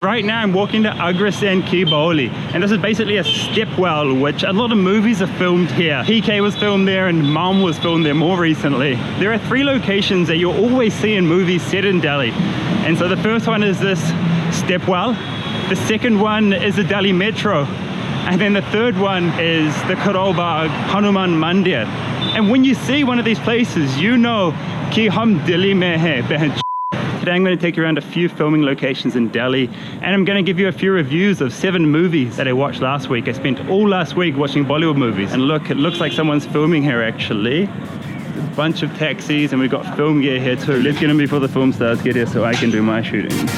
Right now I'm walking to Agrasen Ki Baoli, and this is basically a stepwell which a lot of movies are filmed here. PK was filmed there and Mom was filmed there more recently. There are 3 locations that you'll always see in movies set in Delhi. And so the first one is this stepwell, the second one is the Delhi Metro, and then the third one is the Karol Bagh Hanuman Mandir. And when you see one of these places, you know ki hum Delhi mein hai behan. Today I'm going to take you around a few filming locations in Delhi, and I'm going to give you a few reviews of 7 movies that I watched last week. I spent all last week watching Bollywood movies, and look, it looks like someone's filming here actually. A bunch of taxis, and we've got film gear here too. Let's get in before the film stars get here so I can do my shooting.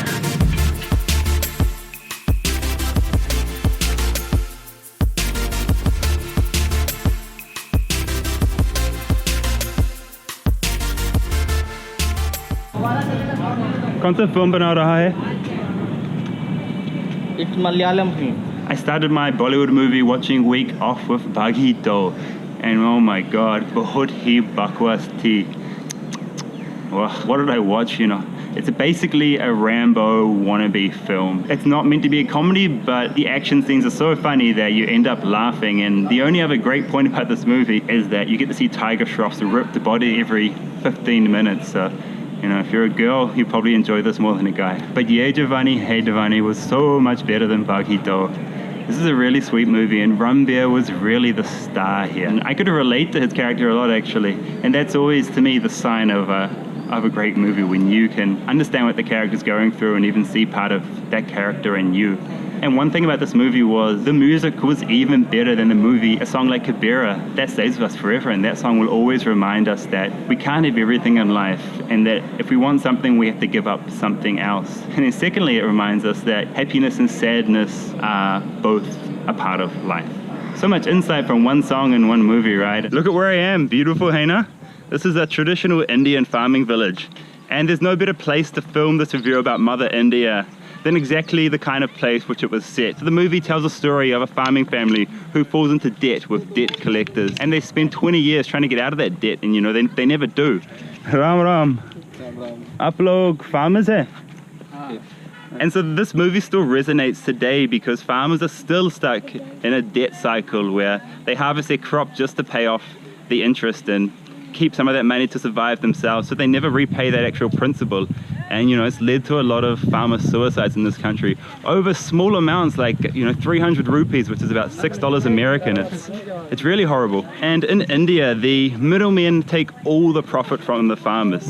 कौन सा film बना रहा है? It's Malayalam film. I started my Bollywood movie watching week off with Baaghi, and oh my god, bahut hi bakwas thi. What did I watch, you know? It's basically a Rambo wannabe film. It's not meant to be a comedy, but the action scenes are so funny that you end up laughing. And the only other great point about this movie is that you get to see tiger shroffs rip the body every 15 minutes. So, you know, if you're a girl, you probably enjoy this more than a guy. But Yeh Jawaani Hai Deewani was so much better than Baaghi. This is a really sweet movie, and Ranbir was really the star here. And I could relate to his character a lot actually, and that's always to me the sign of a great movie, when you can understand what the character's going through and even see part of that character in you. And one thing about this movie was the music was even better than the movie. A song like Kabira, that stays with us forever, and that song will always remind us that we can't have everything in life, and that if we want something, we have to give up something else. And then secondly, it reminds us that happiness and sadness are both a part of life. So much insight from one song and one movie, right? Look at where I am, beautiful, hey na? This is a traditional Indian farming village, and there's no better place to film this review about Mother India than exactly the kind of place which it was set. So the movie tells a story of a farming family who falls into debt with debt collectors, and they spend 20 years trying to get out of that debt, and you know, they never do. Ram Ram. Aap log farmers hai? And so this movie still resonates today because farmers are still stuck in a debt cycle where they harvest their crop just to pay off the interest and keep some of that money to survive themselves, so they never repay that actual principal. And you know, it's led to a lot of farmer suicides in this country over small amounts, like, you know, 300 rupees, which is about $6 American. It's really horrible. And in India, the middlemen take all the profit from the farmers.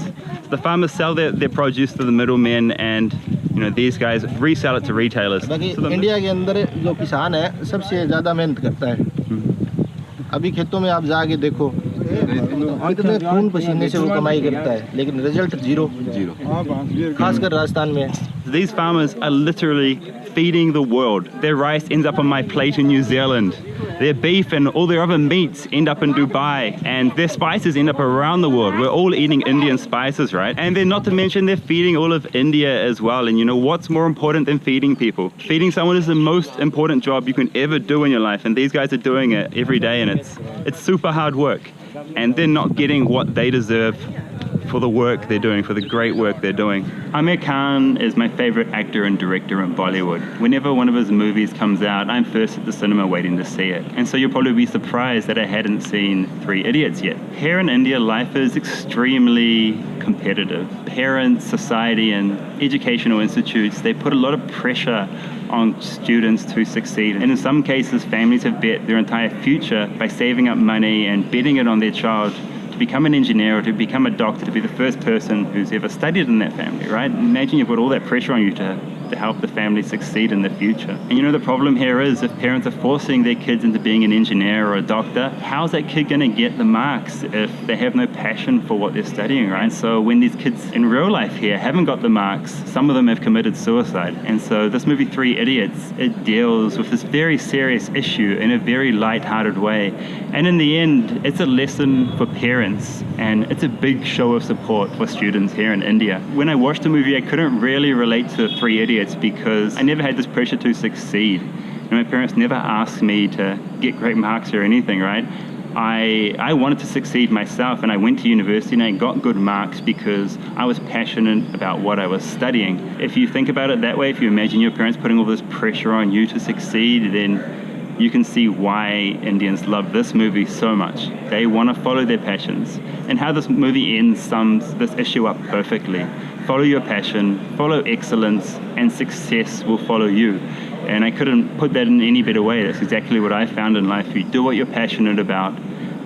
The farmers sell their produce to the middlemen, and you know, these guys resell it to retailers. India के अंदर जो किसान है सबसे ज़्यादा मेहनत करता है। अभी खेतों में आप जाके देखो, कितने खून पसीने से वो कमाई करता है, लेकिन रिजल्ट जीरो, खासकर राजस्थान में। These farmers are literally feeding the world. Their rice ends up on my plate in New Zealand. Their beef and all their other meats end up in Dubai, and their spices end up around the world. We're all eating Indian spices, right? And then not to mention they're feeding all of India as well. And you know, what's more important than feeding people? Feeding someone is the most important job you can ever do in your life, and these guys are doing it every day, and it's super hard work. And they're not getting what they deserve for the work they're doing, for the great work they're doing. Amir Khan is my favorite actor and director in Bollywood. Whenever one of his movies comes out, I'm first at the cinema waiting to see it. And so you'll probably be surprised that I hadn't seen 3 Idiots yet. Here in India, life is extremely competitive. Parents, society, and educational institutes, they put a lot of pressure on students to succeed. And in some cases, families have bet their entire future by saving up money and betting it on their child to become an engineer or to become a doctor, to be the first person who's ever studied in that family, right? Imagine you've got all that pressure on you to help the family succeed in the future. And you know, the problem here is if parents are forcing their kids into being an engineer or a doctor, how's that kid going to get the marks if they have no passion for what they're studying, right? So when these kids in real life here haven't got the marks, some of them have committed suicide. And so this movie 3 Idiots, it deals with this very serious issue in a very light-hearted way. And in the end, it's a lesson for parents, and it's a big show of support for students here in India. When I watched the movie, I couldn't really relate to 3 Idiots because I never had this pressure to succeed. And my parents never asked me to get great marks or anything, right? I wanted to succeed myself, and I went to university and I got good marks because I was passionate about what I was studying. If you think about it that way, if you imagine your parents putting all this pressure on you to succeed, then you can see why Indians love this movie so much. They want to follow their passions. And how this movie ends sums this issue up perfectly. Follow your passion, follow excellence, and success will follow you. And I couldn't put that in any better way. That's exactly what I found in life. If you do what you're passionate about,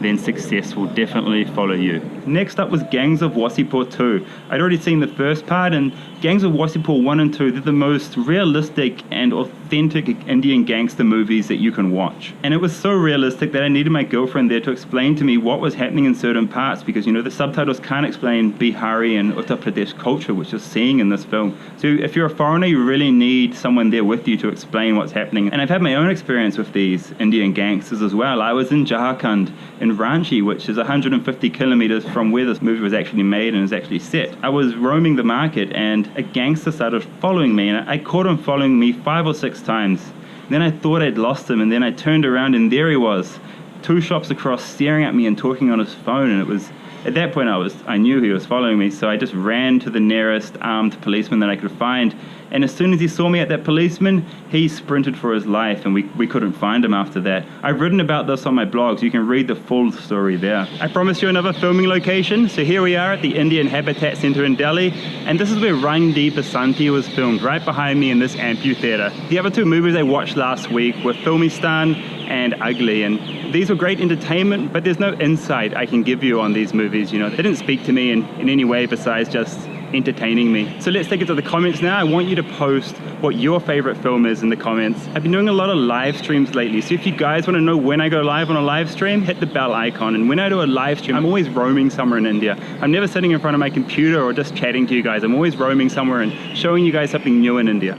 then success will definitely follow you. Next up was Gangs of Wasseypur 2. I'd already seen the first part, and Gangs of Wasseypur 1 and 2, they're the most realistic and authentic Indian gangster movies that you can watch. And it was so realistic that I needed my girlfriend there to explain to me what was happening in certain parts, because, you know, the subtitles can't explain Bihari and Uttar Pradesh culture, which you're seeing in this film. So if you're a foreigner, you really need someone there with you to explain what's happening. And I've had my own experience with these Indian gangsters as well. I was in Jharkhand, in Ranchi, which is 150 kilometers from where this movie was actually made and is actually set. I was roaming the market and a gangster started following me, and I caught him following me 5 or 6 times. Then I thought I'd lost him, and then I turned around and there he was, 2 shops across, staring at me and talking on his phone. And it was at that point I knew he was following me, so I just ran to the nearest armed policeman that I could find. And as soon as he saw me at that policeman, he sprinted for his life, and we couldn't find him after that. I've written about this on my blog, so you can read the full story there. I promised you another filming location, so here we are at the Indian Habitat Center in Delhi, and this is where Rang De Basanti was filmed, right behind me in this amphitheater. The other 2 movies I watched last week were Filmistan and Ugly, and these were great entertainment, but there's no insight I can give you on these movies. You know, they didn't speak to me in any way besides just entertaining me. So let's take it to the comments now. I want you to post what your favorite film is in the comments. I've been doing a lot of live streams lately, so if you guys want to know when I go live on a live stream, hit the bell icon. And when I do a live stream, I'm always roaming somewhere in India. I'm never sitting in front of my computer or just chatting to you guys. I'm always roaming somewhere and showing you guys something new in India.